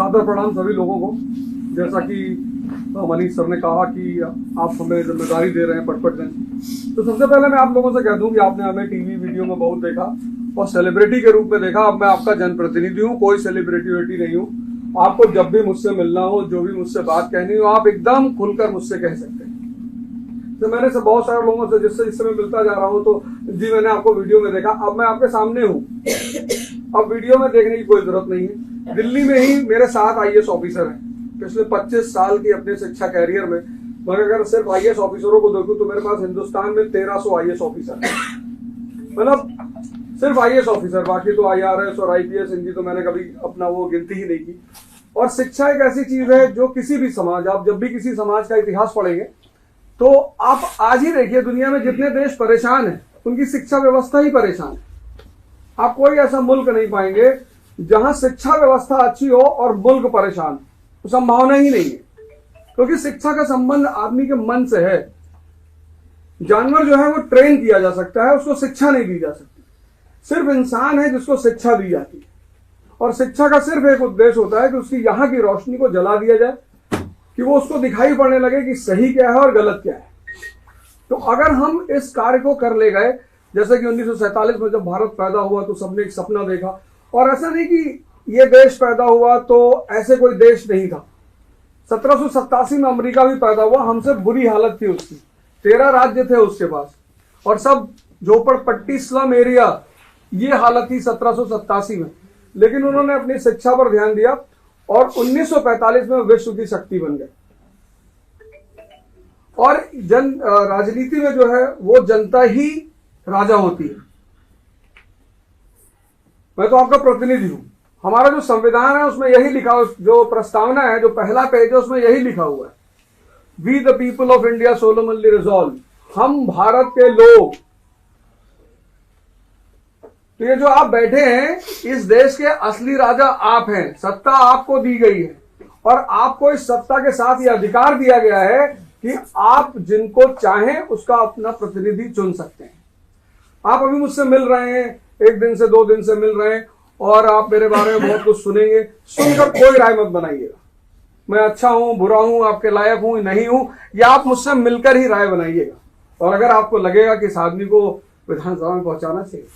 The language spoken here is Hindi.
सादर प्रणाम सभी लोगों को। जैसा कि मनीष सर ने कहा कि आप हमें जिम्मेदारी दे रहे हैं पटपटगंज, तो सबसे पहले मैं आप लोगों से कह दूं कि आपने हमें टीवी वीडियो में बहुत देखा और सेलिब्रिटी के रूप में देखा। अब मैं आपका जनप्रतिनिधि हूँ, कोई सेलिब्रिटी नहीं हूँ। आपको जब भी मुझसे मिलना हो, जो भी मुझसे बात कहनी हो, आप एकदम खुलकर मुझसे कह सकते हैं। तो मैंने से बहुत सारे लोगों से जिससे मैं मिलता जा रहा हूँ, तो जी मैंने आपको वीडियो में देखा, अब मैं आपके सामने हूँ, अब वीडियो में देखने की कोई जरूरत नहीं है। दिल्ली में ही मेरे 7 IAS ऑफिसर हैं पिछले 25 साल की अपने शिक्षा कैरियर में। मगर अगर सिर्फ IAS ऑफिसरों को देखूं तो मेरे पास हिंदुस्तान में 1300 IAS ऑफिसर हैं, मतलब सिर्फ IAS ऑफिसर। बाकी तो IRS और IPS इनकी तो मैंने कभी अपना वो गिनती ही नहीं की। और शिक्षा एक ऐसी चीज है जो किसी भी समाज, आप जब भी किसी समाज का इतिहास पढ़ेंगे तो आप आज ही देखिए दुनिया में जितने देश परेशान हैं उनकी शिक्षा व्यवस्था ही परेशान है। आप कोई ऐसा मुल्क नहीं पाएंगे जहां शिक्षा व्यवस्था अच्छी हो और मुल्क परेशान, तो संभावना ही नहीं है, क्योंकि शिक्षा का संबंध आदमी के मन से है। जानवर जो है वो ट्रेन किया जा सकता है, उसको शिक्षा नहीं दी जा सकती। सिर्फ इंसान है जिसको शिक्षा दी जाती है, और शिक्षा का सिर्फ एक उद्देश्य होता है कि उसकी यहां की रोशनी को जला दिया जाए, कि वो उसको दिखाई पड़ने लगे कि सही क्या है और गलत क्या है। तो अगर हम इस कार्य को कर ले गए, जैसे कि 1947 में जब भारत पैदा हुआ तो सबने एक सपना देखा, और ऐसा नहीं कि ये देश पैदा हुआ तो ऐसे कोई देश नहीं था। 1787 में अमेरिका भी पैदा हुआ, हमसे बुरी हालत थी उसकी, 13 राज्य थे उसके पास, और सब झोपड़पट्टी स्लम एरिया, ये हालत थी 1787 में। लेकिन उन्होंने अपनी शिक्षा पर ध्यान दिया और 1945 में विश्व की शक्ति बन गए। और राजनीति में जो है वो जनता ही राजा होती है। मैं तो आपका प्रतिनिधि हूं। हमारा जो संविधान है उसमें यही लिखा, जो प्रस्तावना है, जो पहला पेज है, उसमें यही लिखा हुआ है, we the people of India solemnly resolve, हम भारत के लोग। तो ये जो आप बैठे हैं, इस देश के असली राजा आप हैं, सत्ता आपको दी गई है, और आपको इस सत्ता के साथ यह अधिकार दिया गया है कि आप जिनको चाहें उसका अपना प्रतिनिधि चुन सकते हैं। आप अभी मुझसे मिल रहे हैं, 1 दिन से 2 दिन से मिल रहे हैं, और आप मेरे बारे में बहुत कुछ सुनेंगे। सुनकर कोई राय मत बनाइएगा, मैं अच्छा हूं, बुरा हूं, आपके लायक हूं, नहीं हूं, या आप मुझसे मिलकर ही राय बनाइएगा। और अगर आपको लगेगा कि इस आदमी को विधानसभा में पहुंचाना चाहिए